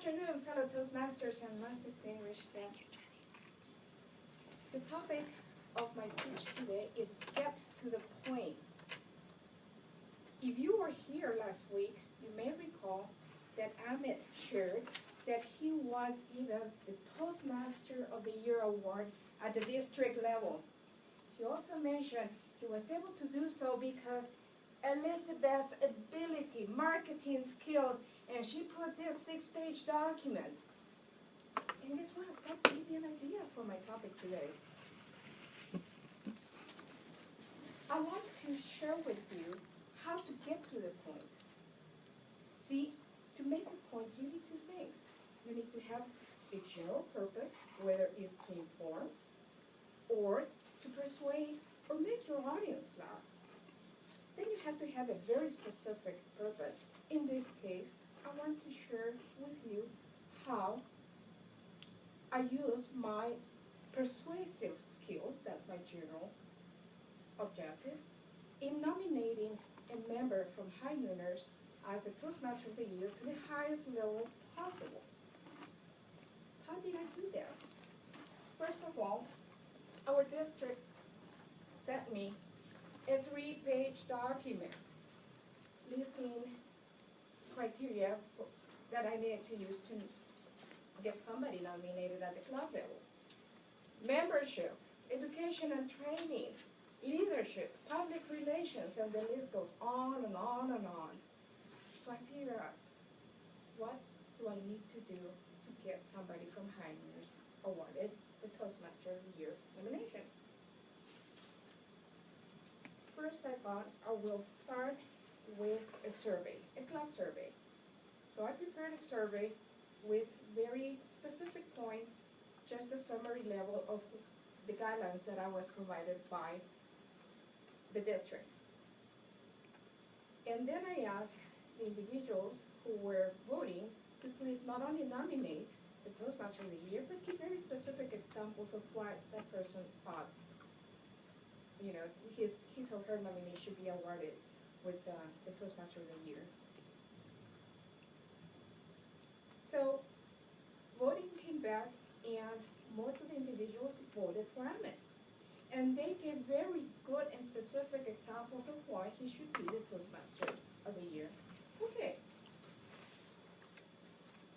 afternoon, fellow Toastmasters and most distinguished guests. The topic of my speech today is get to the point. If you were here last week, you may recall that Amit shared that he was given the Toastmaster of the Year award at the district level. He also mentioned he was able to do so because Elizabeth's ability, marketing skills, and she put this 6-page document. And guess what? That gave me an idea for my topic today. I want to share with you how to get to the point. See, to make a point, you need two things. You need to have a general purpose, whether it's to inform or to persuade or make your audience laugh. Then you have to have a very specific purpose. In this case, I want to share with you how I use my persuasive skills, that's my general objective, in nominating a member from High Nooners as the Toastmaster of the Year to the highest level possible. How did I do that? First of all, our district sent me a 3-page document listing criteria that I needed to use to get somebody nominated at the club level. Membership, education and training, leadership, public relations, and the list goes on and on and on. So I figured out, what do I need to do to get somebody from High Nooners awarded the Toastmaster of the Year nomination? First, I thought I will start with a survey, a club survey. So I prepared a survey with very specific points, just a summary level of the guidelines that I was provided by the district. And then I asked the individuals who were voting to please not only nominate the Toastmaster of the Year, but give very specific examples of what that person thought, you know, his or her nominee should be awarded with the Toastmaster of the Year. So voting came back, and most of the individuals voted for Amit. And they gave very good and specific examples of why he should be the Toastmaster of the Year. Okay.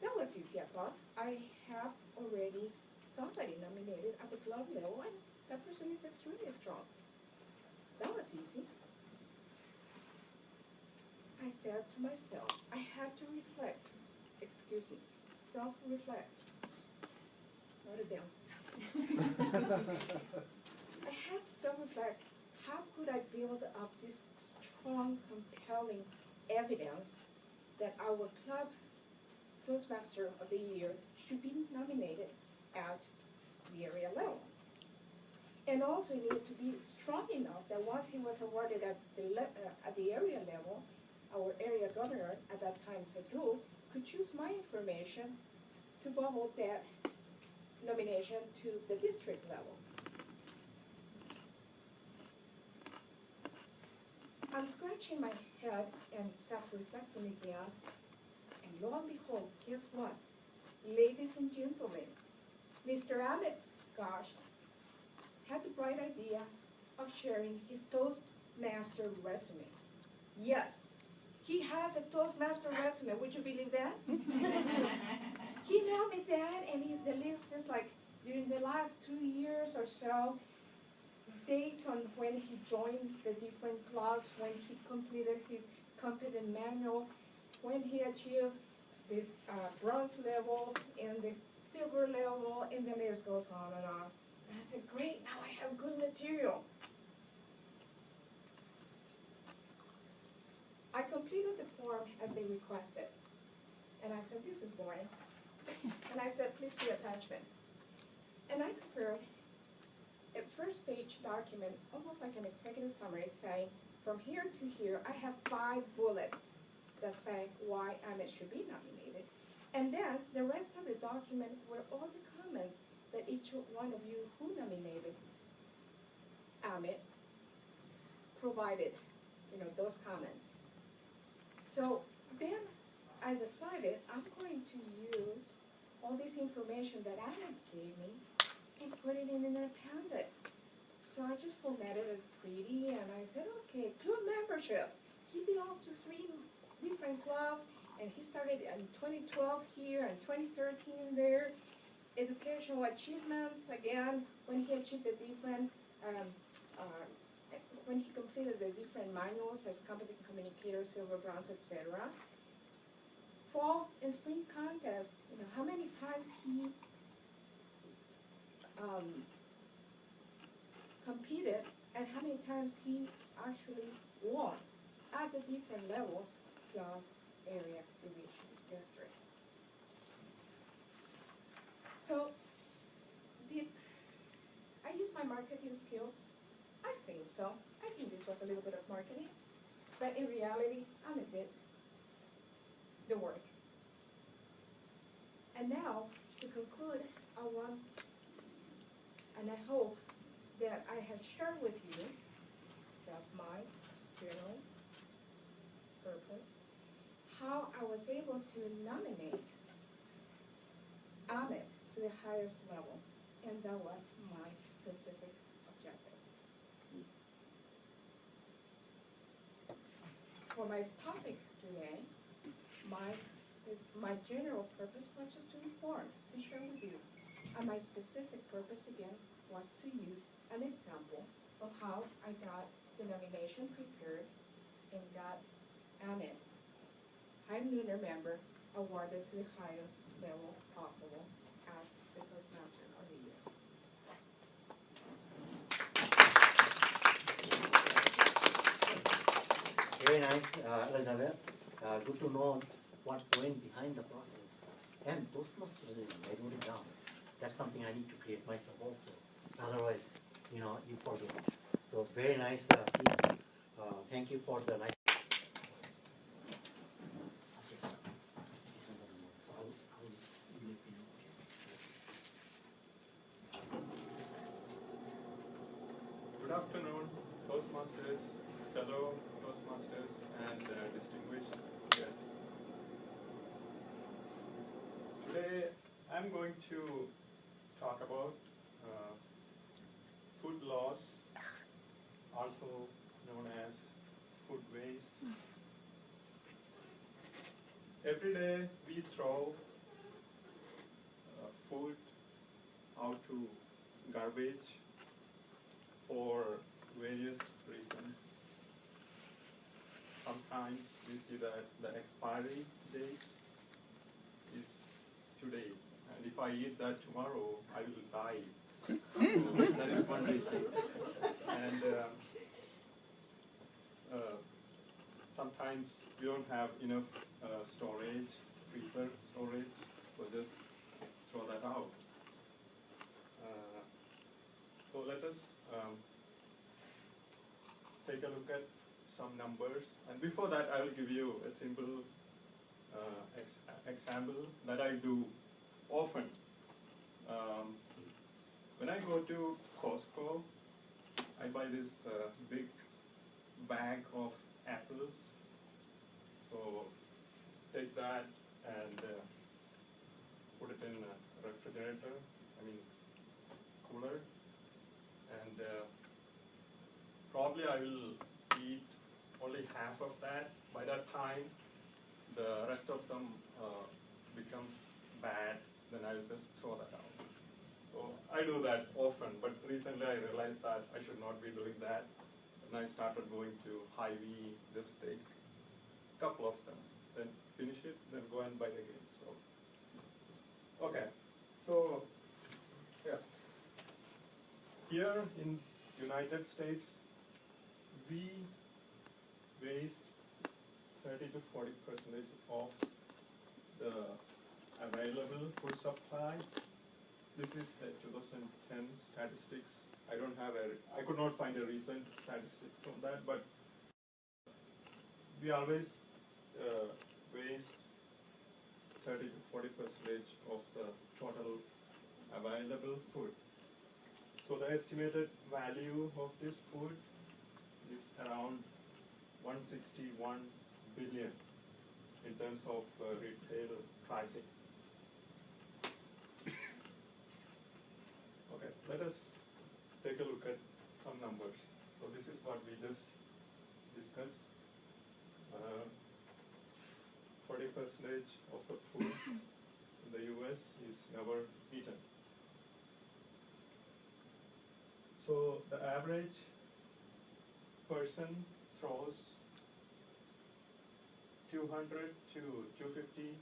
That was easy, I thought. I have already somebody nominated at the club level, and that person is extremely strong. That was easy. I said to myself, I had to reflect, self-reflect. Write it down. I had to self-reflect, how could I build up this strong, compelling evidence that our club Toastmaster of the Year should be nominated at the area level. And also it needed to be strong enough that once he was awarded at the area level, our area governor at that time, Sadhu, could use my information to bubble that nomination to the district level. I'm scratching my head and self-reflecting again, and lo and behold, guess what? Ladies and gentlemen, Mr. Amit Ghosh had the bright idea of sharing his Toastmaster resume. Yes, he has a Toastmaster resume. Would you believe that? He emailed me that, and the list is like during the last 2 years or so, dates on when he joined the different clubs, when he completed his competent manual, when he achieved this bronze level and the silver level, and the list goes on and on. And I said, great, now I have good material. I completed the form as they requested. And I said, this is boring. And I said, please see attachment. And I prepared a first-page document, almost like an executive summary, saying, from here to here, I have 5 bullets that say why Amit should be nominated. And then the rest of the document were all the comments that each one of you who nominated Amit provided, those comments. So then I decided I'm going to use all this information that Anna gave me and put it in an appendix. So I just formatted it pretty, and I said, okay, club memberships. He belongs to 3 different clubs, and he started in 2012 here and 2013 there. Educational achievements, again, when he achieved the different, when he completed the different manuals as competent communicator, silver, bronze, etc. Fall and spring contest, how many times he competed and how many times he actually won at the different levels, club, area, division, district. So, did I use my marketing skills? I think so. I think this was a little bit of marketing, but in reality, I did the work. And now, to conclude, I want, and I hope that I have shared with you, that's my general purpose, how I was able to nominate Ahmed to the highest level, and that was my specific objective. For my topic today, my general purpose was just to inform, to share with you. And my specific purpose, again, was to use an example of how I got the nomination prepared and got Ahmed, High Lunar member, awarded to the highest level possible as the Toastmaster of the Year. Very nice, Elizabeth. Good to know what's going behind the process. And Toastmasters, I wrote it down. That's something I need to create myself also. Otherwise, you forget. So very nice tips. Thank you for the nice. Good afternoon, Toastmasters, fellow Toastmasters, and distinguished guests. Today, I'm going to talk about food loss, also known as food waste. Every day, we throw food out to garbage for various reasons. Sometimes we see that the expiry date is today, and if I eat that tomorrow, I will die. So that is one reason. And sometimes we don't have enough storage, freezer storage, so just throw that out. So let us take a look at some numbers. And before that, I will give you a simple example that I do often. When I go to Costco, I buy this big bag of apples. So take that and put it in a refrigerator, cooler. And probably I will eat only half of that. By that time, the rest of them becomes bad, then I'll just throw that out. So I do that often, but recently I realized that I should not be doing that. And I started going to Hy-Vee, just take a couple of them, then finish it, then go and buy again. So, okay, so yeah. Here in United States, we waste 30 to 40% of the available food supply. This is the 2010 statistics. I could not find a recent statistics on that, but we always waste 30 to 40% of the total available food. So the estimated value of this food is around 161 billion in terms of retail pricing. let us take a look at some numbers. So this is what we just discussed. 40% of the food in the US is never eaten. So the average person throws 200 to 250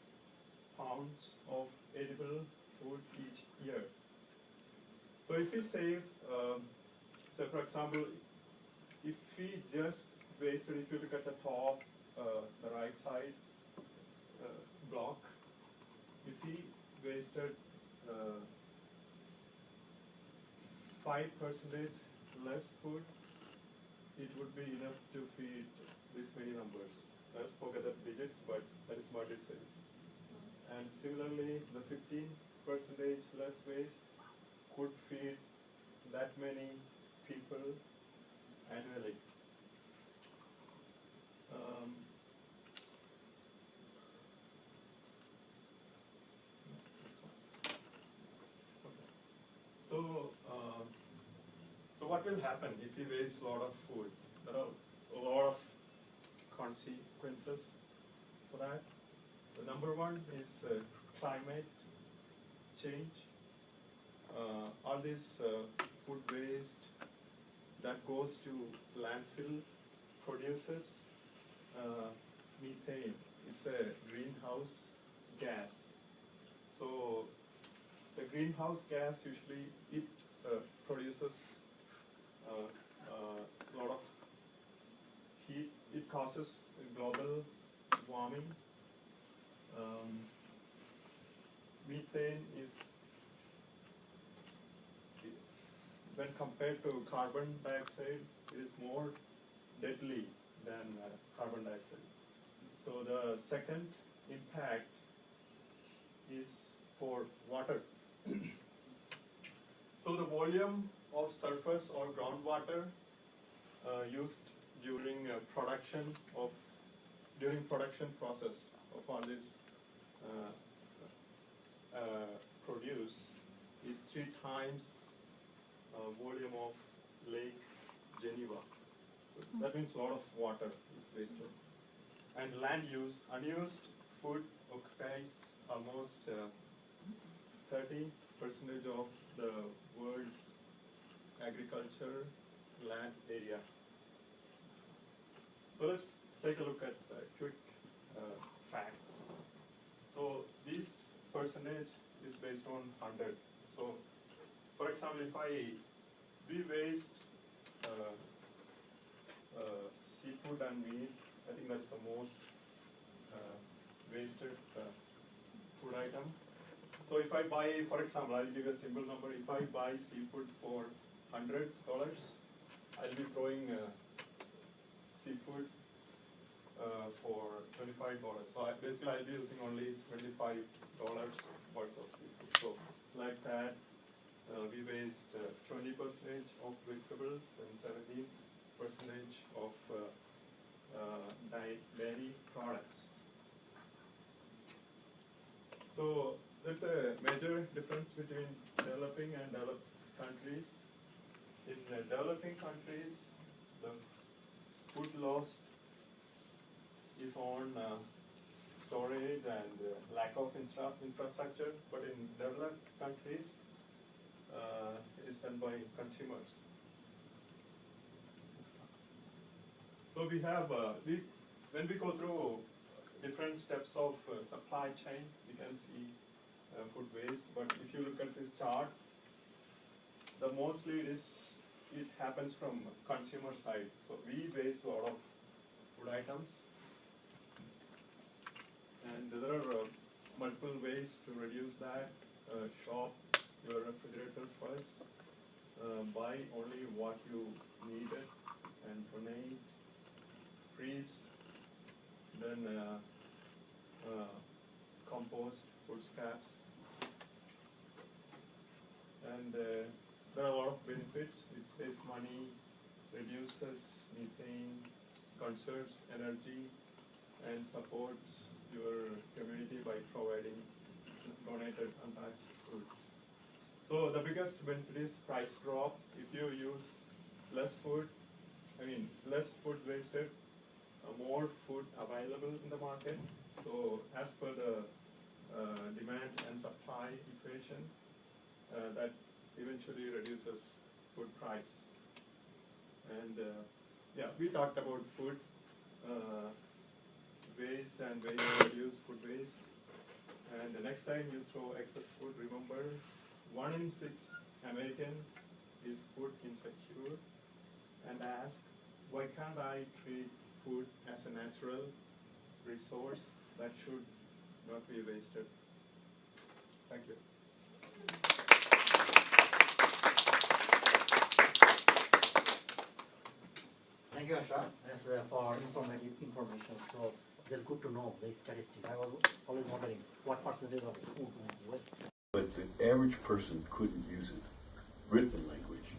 pounds of edible food each year. So if we save, so for example, if we just wasted, if you look at the top, the right side block, if we wasted 5% less food, it would be enough to feed this many numbers. Let's forget the digits, but that is what it says. And similarly, the 15% less waste could feed that many people annually. So what will happen if we waste a lot of food? There are a lot of consequences for that. The number one is climate change. All this food waste that goes to landfill produces methane. It's a greenhouse gas. So the greenhouse gas usually it produces a lot of heat. It causes global warming. Methane is, when compared to carbon dioxide, it is more deadly than carbon dioxide. So the second impact is for water. So the volume of surface or groundwater used during production process of all this produce is 3 times volume of Lake Geneva. So that means a lot of water is wasted. And land use, unused food occupies almost 30% of the world's agriculture land area. So let's take a look at a quick fact. So this percentage is based on 100. So for example, if we waste seafood and meat, I think that's the most wasted food item. So if I buy, for example, I'll give a simple number. If I buy seafood for $100, I'll be throwing seafood for $25. So basically I'll be using only $25 worth of seafood. So like that, we waste 20% of vegetables and 17% of dairy products. So there's a major difference between developing and developed countries. In developing countries, the food loss is on storage and lack of infrastructure, but in developed countries, it is done by consumers. So we have, when we go through different steps of supply chain, we can see food waste. But if you look at this chart, the mostly it happens from consumer side. So we waste a lot of food items, and there are multiple ways to reduce that. Shop your refrigerator first. Buy only what you needed and donate. Freeze, then compost food scraps. And there are a lot of benefits. It saves money, reduces methane, conserves energy, and supports your community by providing donated untouched food. So the biggest benefit is price drop. If you use less food, less food wasted, more food available in the market. So as per the demand and supply equation, that eventually reduces food price. And we talked about food waste and ways to reduce food waste. And the next time you throw excess food, remember 1 in 6 Americans is food insecure, and ask, why can't I treat food as a natural resource that should not be wasted? Thank you. Thank you, Asha, for informative information. So it's good to know the statistics. I was always wondering what percentage of food we waste. But the average person couldn't use it, written language.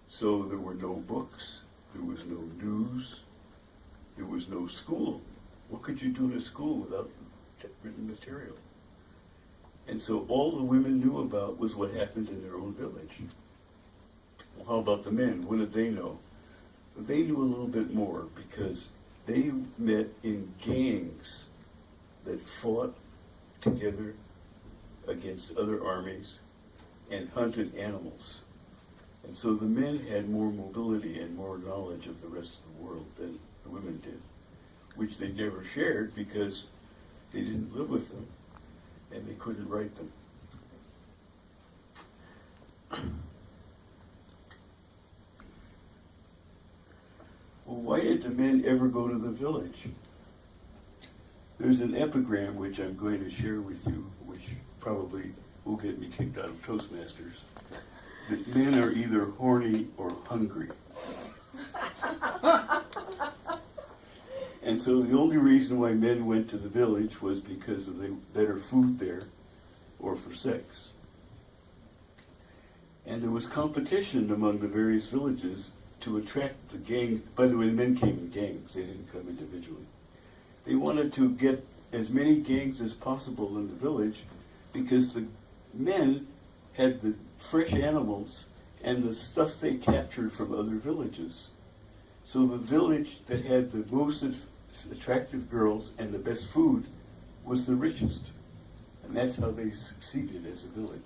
So there were no books, there was no news, there was no school. What could you do in a school without written material? And so all the women knew about was what happened in their own village. Well, how about the men? What did they know? They knew a little bit more because they met in gangs that fought together against other armies and hunted animals. And so the men had more mobility and more knowledge of the rest of the world than the women did, which they never shared because they didn't live with them and they couldn't write them. Well, why did the men ever go to the village? There's an epigram which I'm going to share with you, which probably will get me kicked out of Toastmasters, that men are either horny or hungry. And so the only reason why men went to the village was because of the better food there or for sex. And there was competition among the various villages to attract the gang. By the way, the men came in gangs, they didn't come individually. They wanted to get as many gangs as possible in the village because the men had the fresh animals and the stuff they captured from other villages. So the village that had the most attractive girls and the best food was the richest. And that's how they succeeded as a village.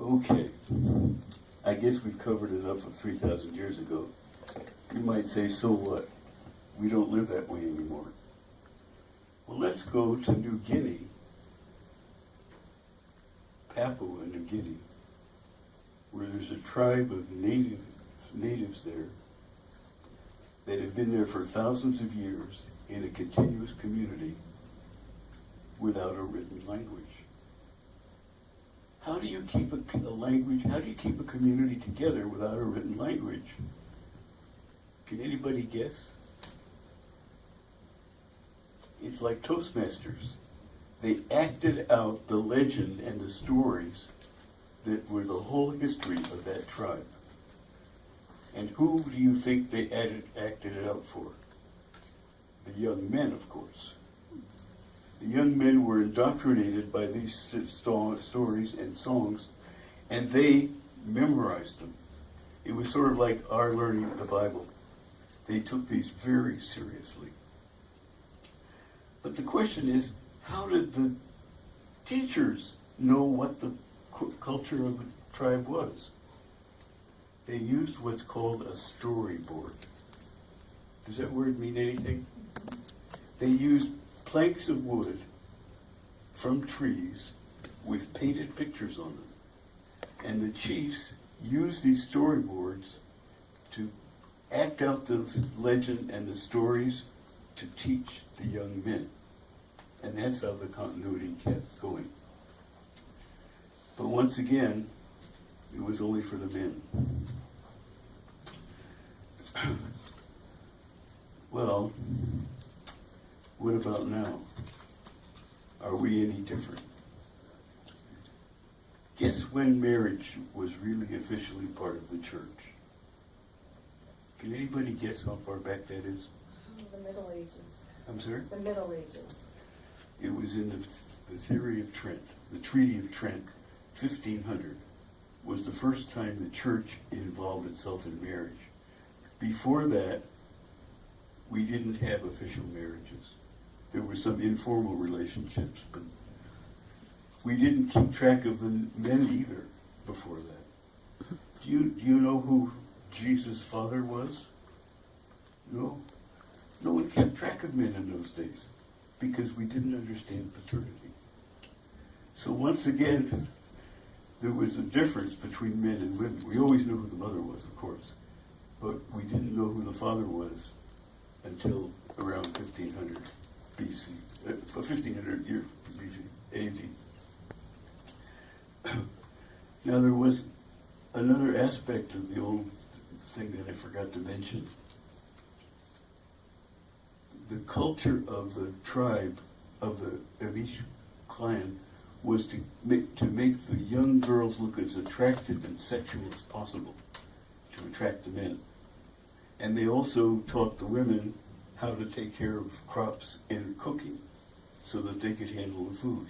Okay, I guess we've covered enough of 3,000 years ago. You might say, so what? We don't live that way anymore. Well, let's go to New Guinea, Papua New Guinea, where there's a tribe of natives there that have been there for thousands of years in a continuous community without a written language. How do you keep a language, how do you keep a community together without a written language? Can anybody guess? It's like Toastmasters. They acted out the legend and the stories that were the whole history of that tribe. And who do you think they acted it out for? The young men, of course. The young men were indoctrinated by these stories and songs, and they memorized them. It was sort of like our learning the Bible. They took these very seriously. But the question is, how did the teachers know what the culture of the tribe was? They used what's called a storyboard. Does that word mean anything? They used planks of wood from trees with painted pictures on them. And the chiefs used these storyboards to act out the legend and the stories to teach the young men. And that's how the continuity kept going. But once again, it was only for the men. Well, what about now? Are we any different? Guess when marriage was really officially part of the church? Can anybody guess how far back that is? The Middle Ages. I'm sorry? The Middle Ages. It was in the Theory of Trent, the Treaty of Trent, 1500, was the first time the church involved itself in marriage. Before that, we didn't have official marriages. There were some informal relationships, but we didn't keep track of the men either before that. Do you know who Jesus' father was? No. No one kept track of men in those days because we didn't understand paternity. So once again, there was a difference between men and women. We always knew who the mother was, of course, but we didn't know who the father was until around 1500 BC, 1500 year BC, AD. Now there was another aspect of the old thing that I forgot to mention. The culture of the tribe, of each clan, was to make the young girls look as attractive and sexual as possible to attract the men. And they also taught the women how to take care of crops and cooking so that they could handle the food.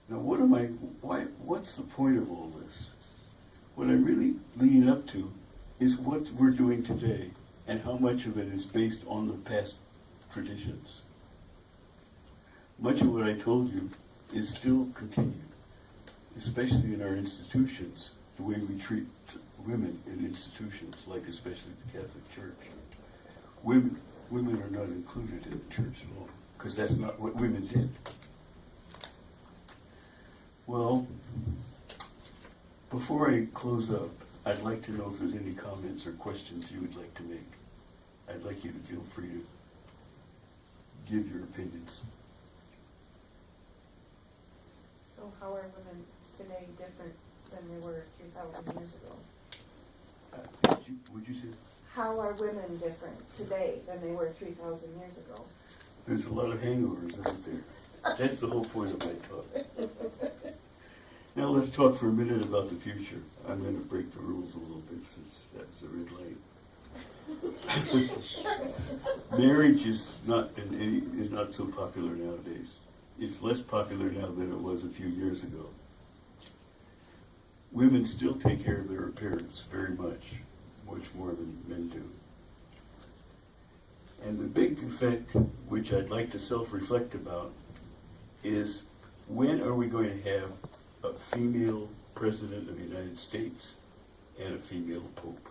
Now what's the point of all this? What I'm really leading up to is what we're doing today and how much of it is based on the past traditions. Much of what I told you is still continued, especially in our institutions, the way we treat women in institutions, like especially the Catholic Church. Women are not included in the church at all, because that's not what women did. Well, before I close up, I'd like to know if there's any comments or questions you would like to make. I'd like you to feel free to give your opinions. So how are women today different than they were 3,000 years ago? Would you say? How are women different today than they were 3,000 years ago? There's a lot of hangovers, isn't there? That's the whole point of my talk. Now let's talk for a minute about the future. I'm going to break the rules a little bit since that's the red light. Marriage is not so popular nowadays. It's less popular now than it was a few years ago. Women still take care of their appearance very much more than men do. And the big effect, which I'd like to self-reflect about, is when are we going to have a female president of the United States and a female pope?